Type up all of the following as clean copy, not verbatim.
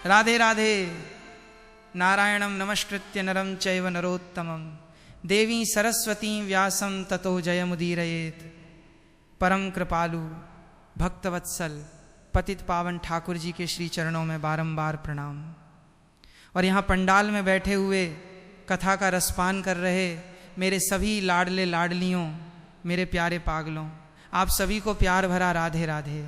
राधे राधे। नारायणं नमस्कृत्य नरं चैव नरोत्तमं देवी सरस्वती व्यासं ततो जयमुदीरयेत्। परम कृपालु भक्तवत्सल पतित पावन ठाकुर जी के श्री चरणों में बारंबार प्रणाम। और यहाँ पंडाल में बैठे हुए कथा का रसपान कर रहे मेरे सभी लाडले लाडलियों, मेरे प्यारे पागलों, आप सभी को प्यार भरा राधे राधे।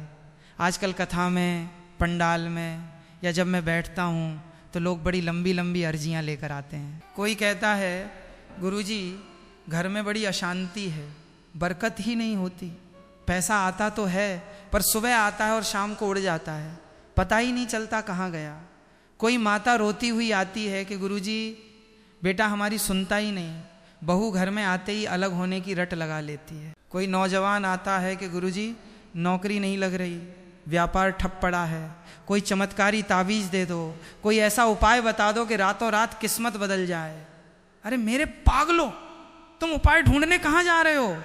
आजकल कथा में, पंडाल में या जब मैं बैठता हूँ तो लोग बड़ी लंबी लंबी अर्जियाँ लेकर आते हैं। कोई कहता है गुरुजी घर में बड़ी अशांति है, बरकत ही नहीं होती, पैसा आता तो है पर सुबह आता है और शाम को उड़ जाता है, पता ही नहीं चलता कहाँ गया। कोई माता रोती हुई आती है कि गुरुजी बेटा हमारी सुनता ही नहीं, बहू घर में आते ही अलग होने की रट लगा लेती है। कोई नौजवान आता है कि गुरुजी नौकरी नहीं लग रही, व्यापार ठप पड़ा है, कोई चमत्कारी तावीज़ दे दो, कोई ऐसा उपाय बता दो कि रातों रात किस्मत बदल जाए। अरे मेरे पागलों, तुम उपाय ढूंढने कहाँ जा रहे हो?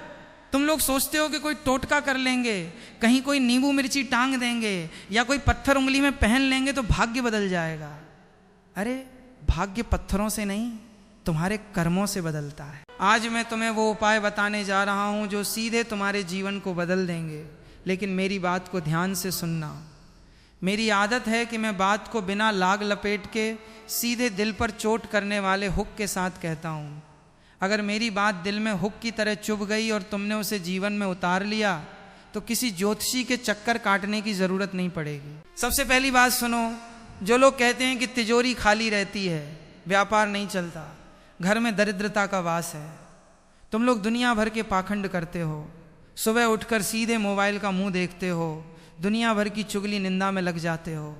तुम लोग सोचते हो कि कोई टोटका कर लेंगे, कहीं कोई नींबू मिर्ची टांग देंगे या कोई पत्थर उंगली में पहन लेंगे तो भाग्य बदल जाएगा। अरे भाग्य पत्थरों से नहीं, तुम्हारे कर्मों से बदलता है। आज मैं तुम्हें वो उपाय बताने जा रहा हूँ जो सीधे तुम्हारे जीवन को बदल देंगे, लेकिन मेरी बात को ध्यान से सुनना। मेरी आदत है कि मैं बात को बिना लाग लपेट के सीधे दिल पर चोट करने वाले हुक के साथ कहता हूँ। अगर मेरी बात दिल में हुक की तरह चुभ गई और तुमने उसे जीवन में उतार लिया तो किसी ज्योतिषी के चक्कर काटने की ज़रूरत नहीं पड़ेगी। सबसे पहली बात सुनो, जो लोग कहते हैं कि तिजोरी खाली रहती है, व्यापार नहीं चलता, घर में दरिद्रता का वास है, तुम लोग दुनिया भर के पाखंड करते हो, सुबह उठकर सीधे मोबाइल का मुंह देखते हो, दुनिया भर की चुगली निंदा में लग जाते हो।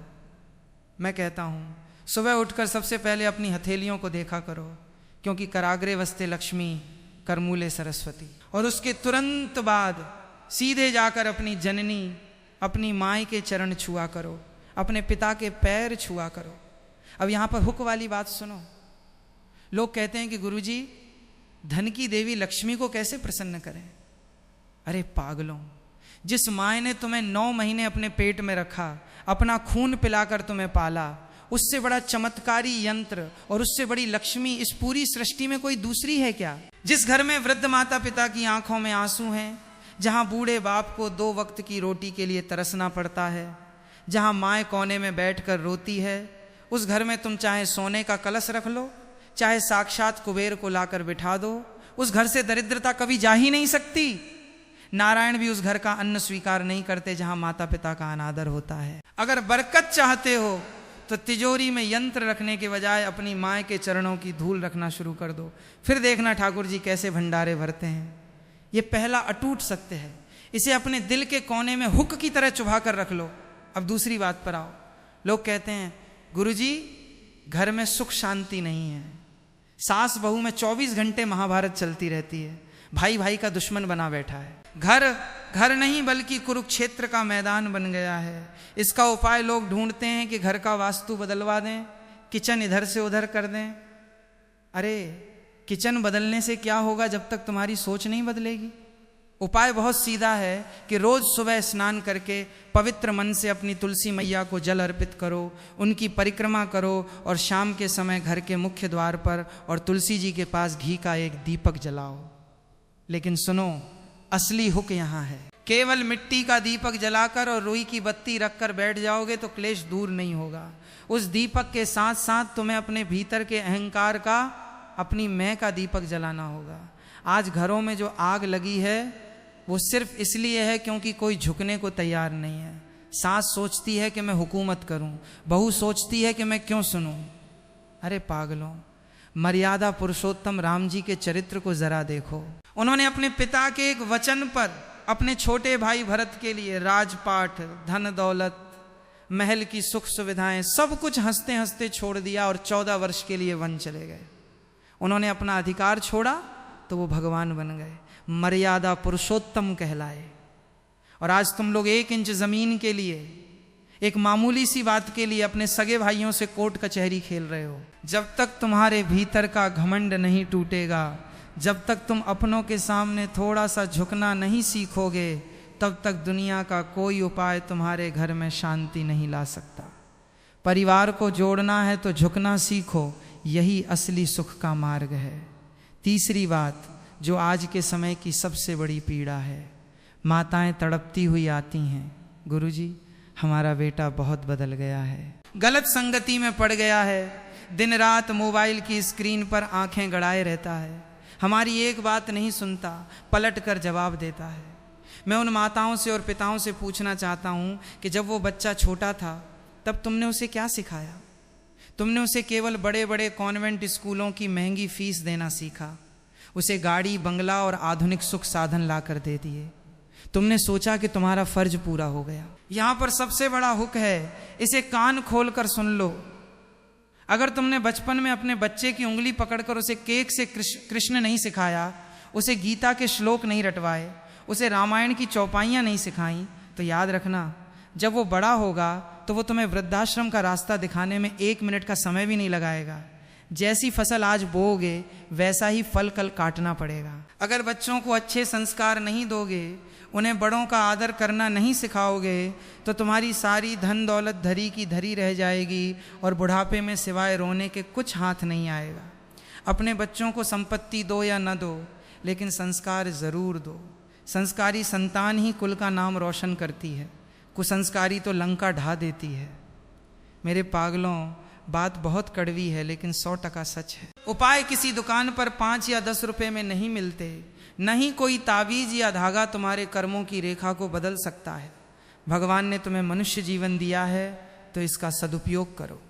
मैं कहता हूँ सुबह उठकर सबसे पहले अपनी हथेलियों को देखा करो, क्योंकि कराग्रे वस्ते लक्ष्मी करमूले सरस्वती। और उसके तुरंत बाद सीधे जाकर अपनी जननी, अपनी माँ के चरण छुआ करो, अपने पिता के पैर छुआ करो। अब यहाँ पर हुक वाली बात सुनो। लोग कहते हैं कि गुरुजी धन की देवी लक्ष्मी को कैसे प्रसन्न करें? अरे पागलों, जिस माँ ने तुम्हें 9 महीने अपने पेट में रखा, अपना खून पिलाकर तुम्हें पाला, उससे बड़ा चमत्कारी यंत्र और उससे बड़ी लक्ष्मी इस पूरी सृष्टि में कोई दूसरी है क्या? जिस घर में वृद्ध माता पिता की आंखों में आंसू हैं, जहां बूढ़े बाप को 2 वक्त की रोटी के लिए तरसना पड़ता है, जहां माँ कोने में बैठकर रोती है, उस घर में तुम चाहे सोने का कलश रख लो, चाहे साक्षात कुबेर को लाकर बिठा दो, उस घर से दरिद्रता कभी जा ही नहीं सकती। नारायण भी उस घर का अन्न स्वीकार नहीं करते जहां माता पिता का अनादर होता है। अगर बरकत चाहते हो तो तिजोरी में यंत्र रखने के बजाय अपनी माँ के चरणों की धूल रखना शुरू कर दो, फिर देखना ठाकुर जी कैसे भंडारे भरते हैं। ये पहला अटूट सत्य है, इसे अपने दिल के कोने में हुक की तरह चुभा कर रख लो। अब दूसरी बात पर आओ। लोग कहते हैं गुरुजी घर में सुख शांति नहीं है, सास बहू में 24 घंटे महाभारत चलती रहती है, भाई भाई का दुश्मन बना बैठा है, घर घर नहीं बल्कि कुरुक्षेत्र का मैदान बन गया है। इसका उपाय लोग ढूंढते हैं कि घर का वास्तु बदलवा दें, किचन इधर से उधर कर दें। अरे किचन बदलने से क्या होगा जब तक तुम्हारी सोच नहीं बदलेगी? उपाय बहुत सीधा है कि रोज सुबह स्नान करके पवित्र मन से अपनी तुलसी मैया को जल अर्पित करो, उनकी परिक्रमा करो और शाम के समय घर के मुख्य द्वार पर और तुलसी जी के पास घी का एक दीपक जलाओ। लेकिन सुनो, असली हुक यहाँ है। केवल मिट्टी का दीपक जलाकर और रुई की बत्ती रखकर बैठ जाओगे तो क्लेश दूर नहीं होगा। उस दीपक के साथ साथ तुम्हें अपने भीतर के अहंकार का, अपनी मैं का दीपक जलाना होगा। आज घरों में जो आग लगी है वो सिर्फ इसलिए है क्योंकि कोई झुकने को तैयार नहीं है। सास सोचती है कि मैं हुकूमत करूं, बहू सोचती है कि मैं क्यों सुनूं। अरे पागलों, मर्यादा पुरुषोत्तम राम जी के चरित्र को जरा देखो। उन्होंने अपने पिता के एक वचन पर अपने छोटे भाई भरत के लिए राजपाट, धन दौलत, महल की सुख सुविधाएं सब कुछ हंसते हंसते छोड़ दिया और 14 वर्ष के लिए वन चले गए। उन्होंने अपना अधिकार छोड़ा तो वो भगवान बन गए, मर्यादा पुरुषोत्तम कहलाए। और आज तुम लोग 1 इंच जमीन के लिए, एक मामूली सी बात के लिए अपने सगे भाइयों से कोर्ट कचहरी खेल रहे हो। जब तक तुम्हारे भीतर का घमंड नहीं टूटेगा, जब तक तुम अपनों के सामने थोड़ा सा झुकना नहीं सीखोगे, तब तक दुनिया का कोई उपाय तुम्हारे घर में शांति नहीं ला सकता। परिवार को जोड़ना है तो झुकना सीखो, यही असली सुख का मार्ग है। तीसरी बात जो आज के समय की सबसे बड़ी पीड़ा है, माताएं तड़पती हुई आती हैं, गुरुजी हमारा बेटा बहुत बदल गया है, गलत संगति में पड़ गया है, दिन रात मोबाइल की स्क्रीन पर आंखें गड़ाए रहता है, हमारी एक बात नहीं सुनता, पलट कर जवाब देता है। मैं उन माताओं से और पिताओं से पूछना चाहता हूँ कि जब वो बच्चा छोटा था तब तुमने उसे क्या सिखाया? तुमने उसे केवल बड़े बड़े कॉन्वेंट स्कूलों की महंगी फीस देना सीखा, उसे गाड़ी बंगला और आधुनिक सुख साधन ला कर दे दिए। तुमने सोचा कि तुम्हारा फर्ज पूरा हो गया। यहाँ पर सबसे बड़ा हुक है, इसे कान खोल कर सुन लो। अगर तुमने बचपन में अपने बच्चे की उंगली पकड़कर उसे केक से कृष्ण नहीं सिखाया, उसे गीता के श्लोक नहीं रटवाए, उसे रामायण की चौपाइयाँ नहीं सिखाई, तो याद रखना जब वो बड़ा होगा तो वो तुम्हें वृद्धाश्रम का रास्ता दिखाने में 1 मिनट का समय भी नहीं लगाएगा। जैसी फसल आज बोओगे वैसा ही फल कल काटना पड़ेगा। अगर बच्चों को अच्छे संस्कार नहीं दोगे, उन्हें बड़ों का आदर करना नहीं सिखाओगे, तो तुम्हारी सारी धन दौलत धरी की धरी रह जाएगी और बुढ़ापे में सिवाय रोने के कुछ हाथ नहीं आएगा। अपने बच्चों को संपत्ति दो या न दो, लेकिन संस्कार ज़रूर दो। संस्कारी संतान ही कुल का नाम रोशन करती है, कुसंस्कारी तो लंका ढा देती है। मेरे पागलों, बात बहुत कड़वी है लेकिन 100% सच है। उपाय किसी दुकान पर 5 या 10 रुपए में नहीं मिलते, नहीं कोई ताबीज या धागा तुम्हारे कर्मों की रेखा को बदल सकता है। भगवान ने तुम्हें मनुष्य जीवन दिया है तो इसका सदुपयोग करो।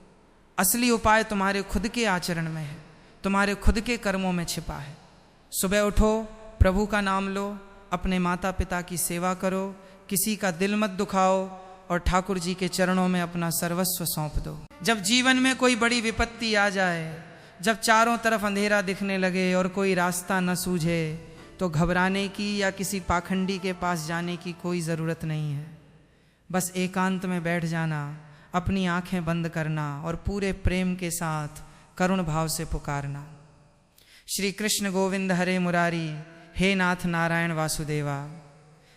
असली उपाय तुम्हारे खुद के आचरण में है, तुम्हारे खुद के कर्मों में छिपा है। सुबह उठो, प्रभु का नाम लो, अपने माता पिता की सेवा करो, किसी का दिल मत दुखाओ और ठाकुर जी के चरणों में अपना सर्वस्व सौंप दो। जब जीवन में कोई बड़ी विपत्ति आ जाए, जब चारों तरफ अंधेरा दिखने लगे और कोई रास्ता न सूझे, तो घबराने की या किसी पाखंडी के पास जाने की कोई ज़रूरत नहीं है। बस एकांत में बैठ जाना, अपनी आंखें बंद करना और पूरे प्रेम के साथ करुण भाव से पुकारना, श्री कृष्ण गोविंद हरे मुरारी, हे नाथ नारायण वासुदेवा।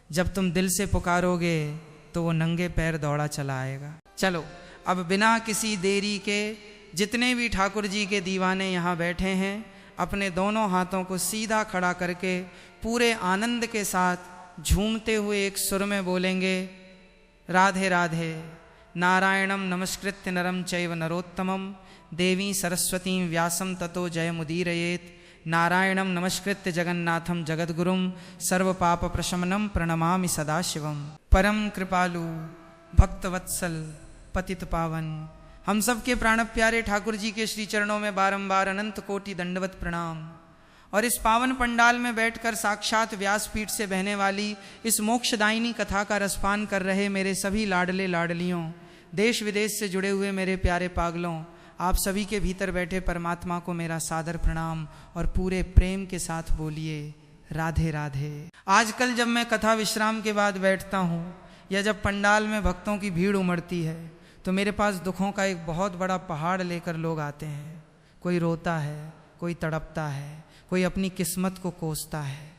जब तुम दिल से पुकारोगे तो वो नंगे पैर दौड़ा चला आएगा। चलो अब बिना किसी देरी के जितने भी ठाकुर जी के दीवाने यहाँ बैठे हैं, अपने दोनों हाथों को सीधा खड़ा करके पूरे आनंद के साथ झूमते हुए एक सुर में बोलेंगे, राधे राधे। नारायणम नमस्कृत्य नरम चैव नरोत्तमम, देवी सरस्वती व्यासम ततो जयमुदीरयेत्। नारायणं नमस्कृत्य जगन्नाथं जगद्गुरुं, सर्वपाप प्रशमनं प्रणमामि सदाशिवं। परम कृपालु भक्तवत्सल पतित पावन, हम सब के प्राण प्यारे ठाकुर जी के श्री चरणों में बारंबार अनंत कोटि दंडवत प्रणाम। और इस पावन पंडाल में बैठकर साक्षात व्यासपीठ से बहने वाली इस मोक्षदायिनी कथा का रसपान कर रहे मेरे सभी लाडले लाडलियों, देश विदेश से जुड़े हुए मेरे प्यारे पागलों, आप सभी के भीतर बैठे परमात्मा को मेरा सादर प्रणाम और पूरे प्रेम के साथ बोलिए राधे राधे। आजकल जब मैं कथा विश्राम के बाद बैठता हूँ या जब पंडाल में भक्तों की भीड़ उमड़ती है, तो मेरे पास दुखों का एक बहुत बड़ा पहाड़ लेकर लोग आते हैं। कोई रोता है, कोई तड़पता है, कोई अपनी किस्मत को कोसता है।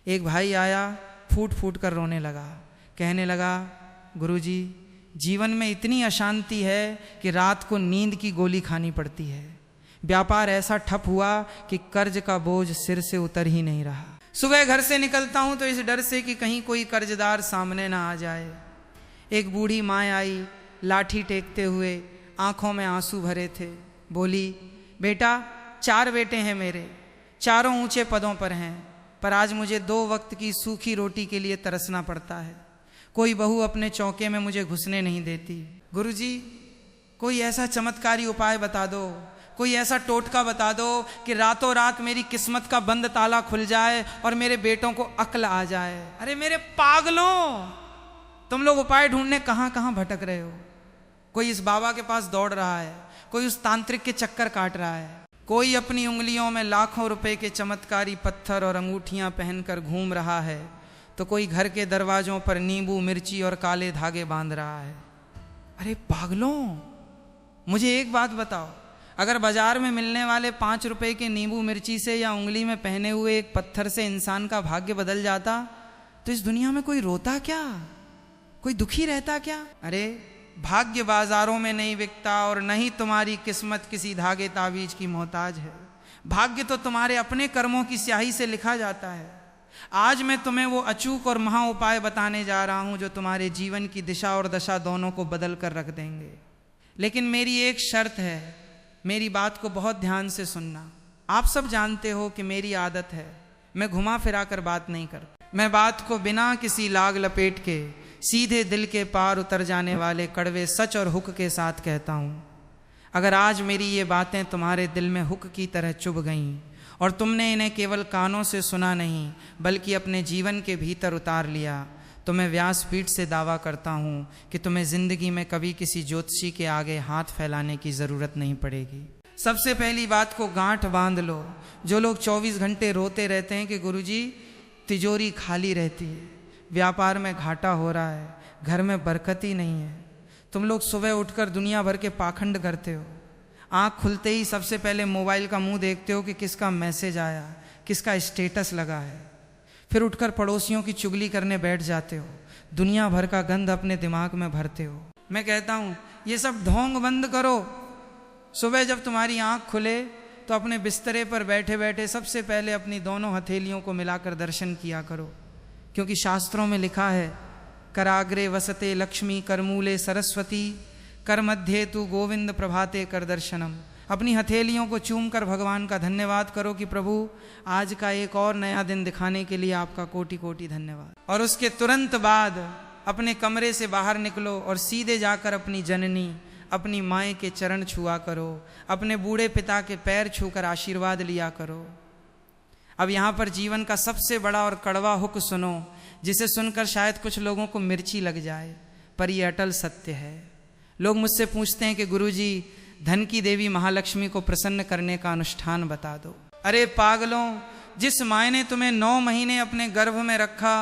एक भाई आया, फूट फूट कर रोने लगा, कहने लगा, गुरुजी जीवन में इतनी अशांति है कि रात को नींद की गोली खानी पड़ती है। व्यापार ऐसा ठप हुआ कि कर्ज का बोझ सिर से उतर ही नहीं रहा। सुबह घर से निकलता हूँ तो इस डर से कि कहीं कोई कर्जदार सामने ना आ जाए। एक बूढ़ी माँ आई, लाठी टेकते हुए, आंखों में आंसू भरे थे। बोली, बेटा 4 बेटे हैं मेरे, चारों ऊंचे पदों पर हैं, पर आज मुझे 2 वक्त की सूखी रोटी के लिए तरसना पड़ता है। कोई बहू अपने चौके में मुझे घुसने नहीं देती। गुरुजी कोई ऐसा चमत्कारी उपाय बता दो, कोई ऐसा टोटका बता दो कि रातों रात मेरी किस्मत का बंद ताला खुल जाए और मेरे बेटों को अक्ल आ जाए। अरे मेरे पागलों, तुम लोग उपाय ढूंढने कहाँ कहाँ भटक रहे हो। कोई इस बाबा के पास दौड़ रहा है, कोई उस तांत्रिक के चक्कर काट रहा है, कोई अपनी उंगलियों में लाखों रुपए के चमत्कारी पत्थर और अंगूठियां पहनकर घूम रहा है, तो कोई घर के दरवाजों पर नींबू मिर्ची और काले धागे बांध रहा है। अरे पागलों, मुझे एक बात बताओ, अगर बाजार में मिलने वाले 5 रुपए के नींबू मिर्ची से या उंगली में पहने हुए एक पत्थर से इंसान का भाग्य बदल जाता, तो इस दुनिया में कोई रोता क्या, कोई दुखी रहता क्या? अरे भाग्य बाजारों में नहीं बिकता और न ही तुम्हारी किस्मत किसी धागे तावीज की मोहताज है। भाग्य तो तुम्हारे अपने कर्मों की स्याही से लिखा जाता है। आज मैं तुम्हें वो अचूक और महा उपाय बताने जा रहा हूं जो तुम्हारे जीवन की दिशा और दशा दोनों को बदल कर रख देंगे। लेकिन मेरी एक शर्त है, मेरी बात को बहुत ध्यान से सुनना। आप सब जानते हो कि मेरी आदत है, मैं घुमा फिरा कर बात नहीं करता। मैं बात को बिना किसी लाग लपेट के सीधे दिल के पार उतर जाने वाले कड़वे सच और हुक के साथ कहता हूँ। अगर आज मेरी ये बातें तुम्हारे दिल में हुक की तरह चुभ गईं और तुमने इन्हें केवल कानों से सुना नहीं बल्कि अपने जीवन के भीतर उतार लिया, तो मैं व्यासपीठ से दावा करता हूँ कि तुम्हें ज़िंदगी में कभी किसी ज्योतिषी के आगे हाथ फैलाने की ज़रूरत नहीं पड़ेगी। सबसे पहली बात को गांठ बांध लो। जो लोग 24 घंटे रोते रहते हैं कि गुरुजी तिजोरी खाली रहती है, व्यापार में घाटा हो रहा है, घर में बरकत ही नहीं है, तुम लोग सुबह उठकर दुनिया भर के पाखंड करते हो। आँख खुलते ही सबसे पहले मोबाइल का मुंह देखते हो कि किसका मैसेज आया, किसका स्टेटस लगा है, फिर उठकर पड़ोसियों की चुगली करने बैठ जाते हो, दुनिया भर का गंध अपने दिमाग में भरते हो। मैं कहता हूँ ये सब ढोंग बंद करो। सुबह जब तुम्हारी आँख खुले तो अपने बिस्तरे पर बैठे बैठे सबसे पहले अपनी दोनों हथेलियों को मिलाकर दर्शन किया करो, क्योंकि शास्त्रों में लिखा है कराग्रे वसते लक्ष्मी करमूले सरस्वती कर मध्य तू गोविंद प्रभाते कर दर्शनम। अपनी हथेलियों को चूम कर भगवान का धन्यवाद करो कि प्रभु आज का एक और नया दिन दिखाने के लिए आपका कोटि कोटि धन्यवाद। और उसके तुरंत बाद अपने कमरे से बाहर निकलो और सीधे जाकर अपनी जननी अपनी माँ के चरण छुआ करो, अपने बूढ़े पिता के पैर छूकर आशीर्वाद लिया करो। अब यहाँ पर जीवन का सबसे बड़ा और कड़वा हुक सुनो, जिसे सुनकर शायद कुछ लोगों को मिर्ची लग जाए, पर यह अटल सत्य है। लोग मुझसे पूछते हैं कि गुरुजी धन की देवी महालक्ष्मी को प्रसन्न करने का अनुष्ठान बता दो। अरे पागलों, जिस माँ ने तुम्हें 9 महीने अपने गर्भ में रखा,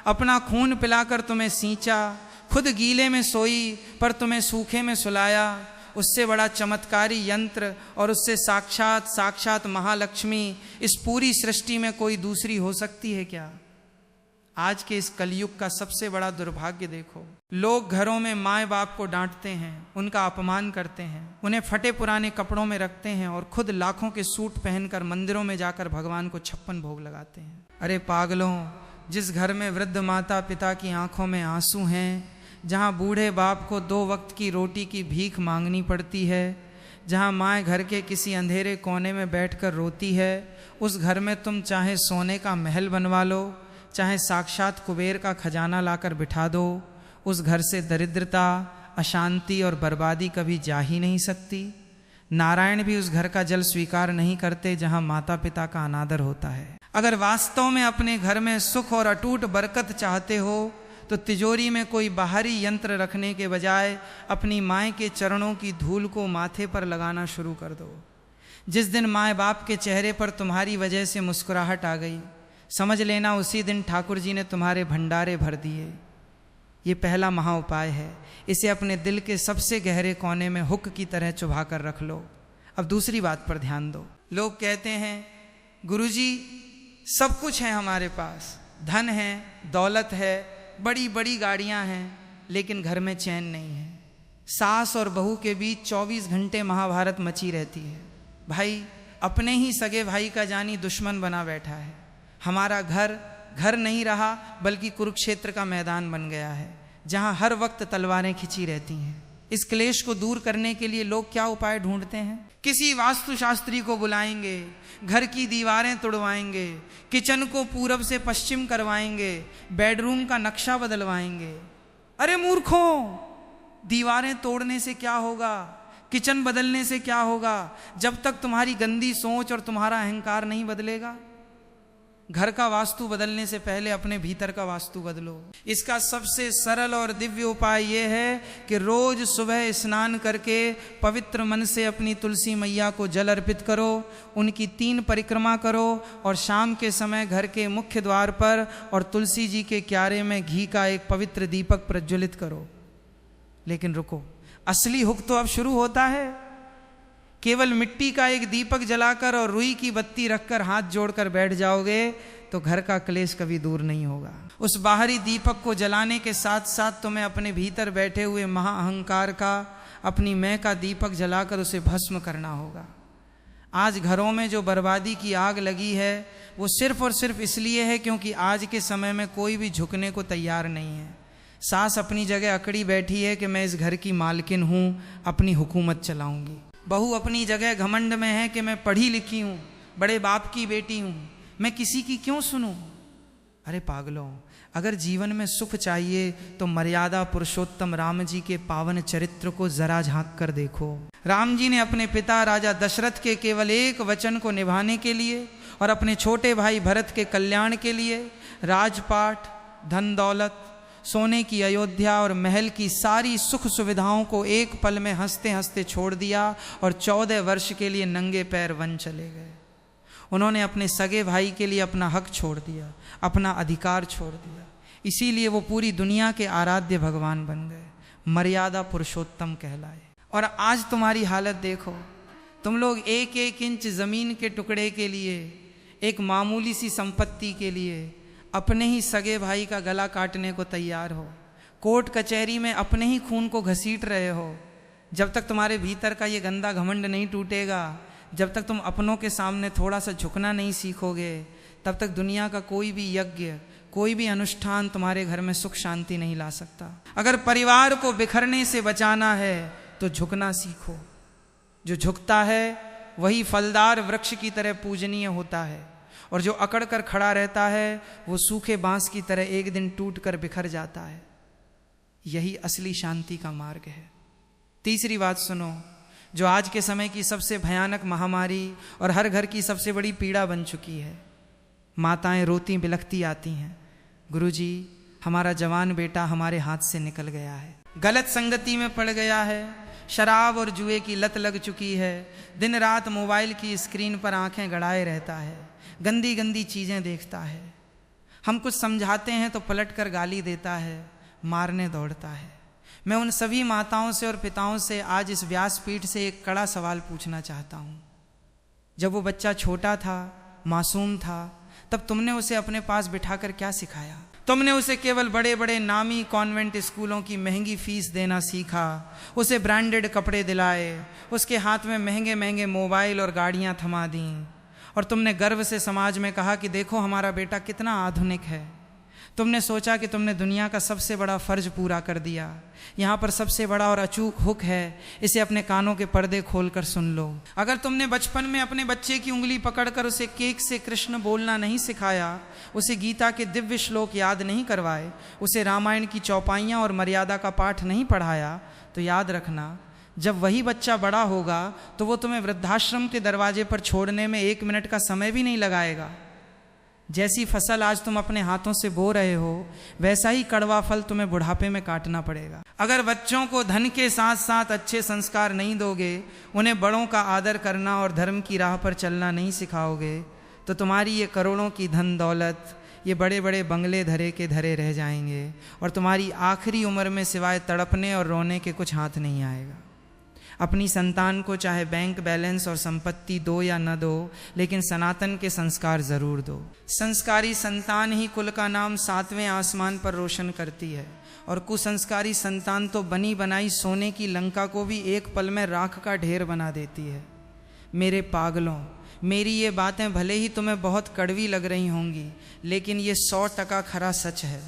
अपना खून पिलाकर तुम्हें सींचा, खुद गीले में सोई पर तुम्हें सूखे में सुलाया, उससे बड़ा चमत्कारी यंत्र और उससे साक्षात महालक्ष्मी इस पूरी सृष्टि में कोई दूसरी हो सकती है क्या? आज के इस कलयुग का सबसे बड़ा दुर्भाग्य देखो, लोग घरों में माँ बाप को डांटते हैं, उनका अपमान करते हैं, उन्हें फटे पुराने कपड़ों में रखते हैं और खुद लाखों के सूट पहनकर मंदिरों में जाकर भगवान को 56 भोग लगाते हैं। अरे पागलों, जिस घर में वृद्ध माता पिता की आंखों में आंसू हैं, जहाँ बूढ़े बाप को 2 वक्त की रोटी की भीख मांगनी पड़ती है, जहाँ माँ घर के किसी अंधेरे कोने में बैठकर रोती है, उस घर में तुम चाहे सोने का महल बनवा लो, चाहे साक्षात कुबेर का खजाना लाकर बिठा दो, उस घर से दरिद्रता, अशांति और बर्बादी कभी जा ही नहीं सकती। नारायण भी उस घर का जल स्वीकार नहीं करते जहाँ माता पिता का अनादर होता है। अगर वास्तव में अपने घर में सुख और अटूट बरकत चाहते हो तो तिजोरी में कोई बाहरी यंत्र रखने के बजाय अपनी माँ के चरणों की धूल को माथे पर लगाना शुरू कर दो। जिस दिन माँ बाप के चेहरे पर तुम्हारी वजह से मुस्कुराहट आ गई, समझ लेना उसी दिन ठाकुर जी ने तुम्हारे भंडारे भर दिए। ये पहला महा उपाय है, इसे अपने दिल के सबसे गहरे कोने में हुक की तरह चुभा कर रख लो। अब दूसरी बात पर ध्यान दो। लोग कहते हैं गुरुजी सब कुछ है हमारे पास, धन है, दौलत है, बड़ी बड़ी गाड़ियां हैं, लेकिन घर में चैन नहीं है। सास और बहू के बीच 24 घंटे महाभारत मची रहती है। भाई अपने ही सगे भाई का जानी दुश्मन बना बैठा है। हमारा घर घर नहीं रहा बल्कि कुरुक्षेत्र का मैदान बन गया है, जहां हर वक्त तलवारें खिंची रहती हैं। इस क्लेश को दूर करने के लिए लोग क्या उपाय ढूंढते हैं? किसी वास्तुशास्त्री को बुलाएंगे, घर की दीवारें तुड़वाएंगे, किचन को पूरब से पश्चिम करवाएंगे, बेडरूम का नक्शा बदलवाएंगे। अरे मूर्खों, दीवारें तोड़ने से क्या होगा, किचन बदलने से क्या होगा, जब तक तुम्हारी गंदी सोच और तुम्हारा अहंकार नहीं बदलेगा। घर का वास्तु बदलने से पहले अपने भीतर का वास्तु बदलो। इसका सबसे सरल और दिव्य उपाय यह है कि रोज सुबह स्नान करके पवित्र मन से अपनी तुलसी मैया को जल अर्पित करो, उनकी 3 परिक्रमा करो और शाम के समय घर के मुख्य द्वार पर और तुलसी जी के क्यारे में घी का एक पवित्र दीपक प्रज्वलित करो। लेकिन रुको, असली हुक तो अब शुरू होता है। केवल मिट्टी का एक दीपक जलाकर और रुई की बत्ती रखकर हाथ जोड़कर बैठ जाओगे तो घर का क्लेश कभी दूर नहीं होगा। उस बाहरी दीपक को जलाने के साथ साथ तुम्हें अपने भीतर बैठे हुए महाअहंकार का, अपनी मैं का दीपक जलाकर उसे भस्म करना होगा। आज घरों में जो बर्बादी की आग लगी है वो सिर्फ और सिर्फ इसलिए है क्योंकि आज के समय में कोई भी झुकने को तैयार नहीं है। सास अपनी जगह अकड़ी बैठी है कि मैं इस घर की मालकिन हूँ, अपनी हुकूमत चलाऊंगी। बहू अपनी जगह घमंड में है कि मैं पढ़ी लिखी हूँ, बड़े बाप की बेटी हूँ, मैं किसी की क्यों सुनूं। अरे पागलों, अगर जीवन में सुख चाहिए तो मर्यादा पुरुषोत्तम राम जी के पावन चरित्र को जरा झांक कर देखो। राम जी ने अपने पिता राजा दशरथ के केवल एक वचन को निभाने के लिए और अपने छोटे भाई भरत के कल्याण के लिए राजपाट, धन दौलत, सोने की अयोध्या और महल की सारी सुख सुविधाओं को एक पल में हंसते हंसते छोड़ दिया और 14 वर्ष के लिए नंगे पैर वन चले गए। उन्होंने अपने सगे भाई के लिए अपना हक छोड़ दिया, अपना अधिकार छोड़ दिया। इसीलिए वो पूरी दुनिया के आराध्य भगवान बन गए, मर्यादा पुरुषोत्तम कहलाए। और आज तुम्हारी हालत देखो, तुम लोग एक एक इंच ज़मीन के टुकड़े के लिए, एक मामूली सी संपत्ति के लिए अपने ही सगे भाई का गला काटने को तैयार हो। कोर्ट कचहरी में अपने ही खून को घसीट रहे हो। जब तक तुम्हारे भीतर का ये गंदा घमंड नहीं टूटेगा, जब तक तुम अपनों के सामने थोड़ा सा झुकना नहीं सीखोगे, तब तक दुनिया का कोई भी यज्ञ, कोई भी अनुष्ठान तुम्हारे घर में सुख शांति नहीं ला सकता। अगर परिवार को बिखरने से बचाना है तो झुकना सीखो। जो झुकता है वही फलदार वृक्ष की तरह पूजनीय होता है, और जो अकड़ कर खड़ा रहता है वो सूखे बांस की तरह एक दिन टूट कर बिखर जाता है। यही असली शांति का मार्ग है। तीसरी बात सुनो, जो आज के समय की सबसे भयानक महामारी और हर घर की सबसे बड़ी पीड़ा बन चुकी है। माताएं रोती बिलखती आती हैं, गुरुजी हमारा जवान बेटा हमारे हाथ से निकल गया है, गलत संगति में पड़ गया है, शराब और जुए की लत लग चुकी है, दिन रात मोबाइल की स्क्रीन पर आंखें गड़ाए रहता है, गंदी गंदी चीज़ें देखता है। हम कुछ समझाते हैं तो पलट कर गाली देता है, मारने दौड़ता है। मैं उन सभी माताओं से और पिताओं से आज इस व्यासपीठ से एक कड़ा सवाल पूछना चाहता हूँ। जब वो बच्चा छोटा था, मासूम था, तब तुमने उसे अपने पास बिठाकर क्या सिखाया? तुमने उसे केवल बड़े बड़े नामी कॉन्वेंट स्कूलों की महंगी फीस देना सीखा, उसे ब्रांडेड कपड़े दिलाए, उसके हाथ में महंगे महंगे मोबाइल और गाड़ियाँ थमा दीं, और तुमने गर्व से समाज में कहा कि देखो हमारा बेटा कितना आधुनिक है। तुमने सोचा कि तुमने दुनिया का सबसे बड़ा फ़र्ज पूरा कर दिया। यहाँ पर सबसे बड़ा और अचूक हुक है, इसे अपने कानों के पर्दे खोलकर सुन लो। अगर तुमने बचपन में अपने बच्चे की उंगली पकड़कर उसे केक से कृष्ण बोलना नहीं सिखाया, उसे गीता के दिव्य श्लोक याद नहीं करवाए, उसे रामायण की चौपाइयाँ और मर्यादा का पाठ नहीं पढ़ाया, तो याद रखना जब वही बच्चा बड़ा होगा तो वो तुम्हें वृद्धाश्रम के दरवाजे पर छोड़ने में 1 मिनट का समय भी नहीं लगाएगा। जैसी फसल आज तुम अपने हाथों से बो रहे हो, वैसा ही कड़वा फल तुम्हें बुढ़ापे में काटना पड़ेगा। अगर बच्चों को धन के साथ साथ अच्छे संस्कार नहीं दोगे, उन्हें बड़ों का आदर करना और धर्म की राह पर चलना नहीं सिखाओगे, तो तुम्हारी ये करोड़ों की धन दौलत, ये बड़े बड़े बंगले धरे के धरे रह जाएंगे, और तुम्हारी आखिरी उम्र में सिवाय तड़पने और रोने के कुछ हाथ नहीं आएगा। अपनी संतान को चाहे बैंक बैलेंस और संपत्ति दो या न दो, लेकिन सनातन के संस्कार जरूर दो। संस्कारी संतान ही कुल का नाम 7वें आसमान पर रोशन करती है, और कुसंस्कारी संतान तो बनी बनाई सोने की लंका को भी एक पल में राख का ढेर बना देती है। मेरे पागलों, मेरी ये बातें भले ही तुम्हें बहुत कड़वी लग रही होंगी, लेकिन ये 100% खरा सच है।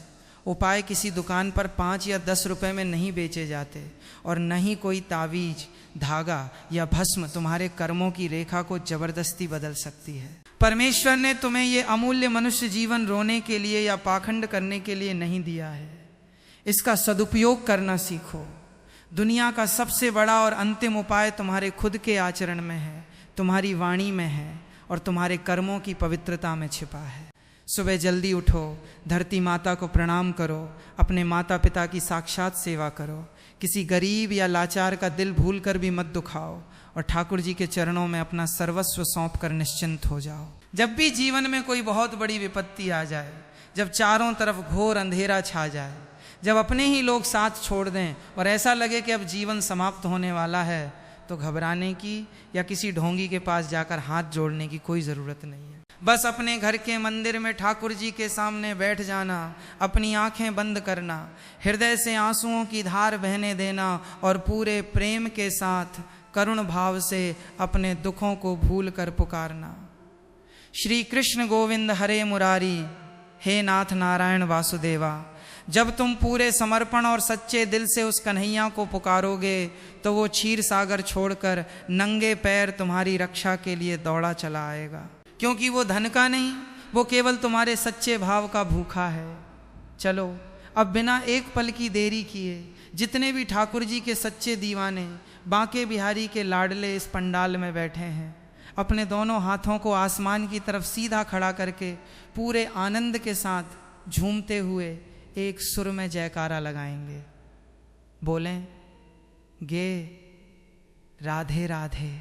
उपाय किसी दुकान पर 5 या 10 रुपए में नहीं बेचे जाते, और न ही कोई तावीज, धागा या भस्म तुम्हारे कर्मों की रेखा को जबरदस्ती बदल सकती है। परमेश्वर ने तुम्हें ये अमूल्य मनुष्य जीवन रोने के लिए या पाखंड करने के लिए नहीं दिया है। इसका सदुपयोग करना सीखो। दुनिया का सबसे बड़ा और अंतिम उपाय तुम्हारे खुद के आचरण में है, तुम्हारी वाणी में है, और तुम्हारे कर्मों की पवित्रता में छिपा है। सुबह जल्दी उठो, धरती माता को प्रणाम करो, अपने माता पिता की साक्षात सेवा करो, किसी गरीब या लाचार का दिल भूल कर भी मत दुखाओ, और ठाकुर जी के चरणों में अपना सर्वस्व सौंप कर निश्चिंत हो जाओ। जब भी जीवन में कोई बहुत बड़ी विपत्ति आ जाए, जब चारों तरफ घोर अंधेरा छा जाए, जब अपने ही लोग साथ छोड़ दें और ऐसा लगे कि अब जीवन समाप्त होने वाला है, तो घबराने की या किसी ढोंगी के पास जाकर हाथ जोड़ने की कोई ज़रूरत नहीं है। बस अपने घर के मंदिर में ठाकुर जी के सामने बैठ जाना, अपनी आंखें बंद करना, हृदय से आंसुओं की धार बहने देना और पूरे प्रेम के साथ करुण भाव से अपने दुखों को भूल कर पुकारना, श्री कृष्ण गोविंद हरे मुरारी, हे नाथ नारायण वासुदेवा। जब तुम पूरे समर्पण और सच्चे दिल से उस कन्हैया को पुकारोगे तो वो क्षीर सागर छोड़कर नंगे पैर तुम्हारी रक्षा के लिए दौड़ा चला आएगा, क्योंकि वो धन का नहीं, वो केवल तुम्हारे सच्चे भाव का भूखा है। चलो अब बिना एक पल की देरी किए जितने भी ठाकुर जी के सच्चे दीवाने बांके बिहारी के लाडले इस पंडाल में बैठे हैं, अपने दोनों हाथों को आसमान की तरफ सीधा खड़ा करके पूरे आनंद के साथ झूमते हुए एक सुर में जयकारा लगाएंगे। बोलें गे राधे राधे।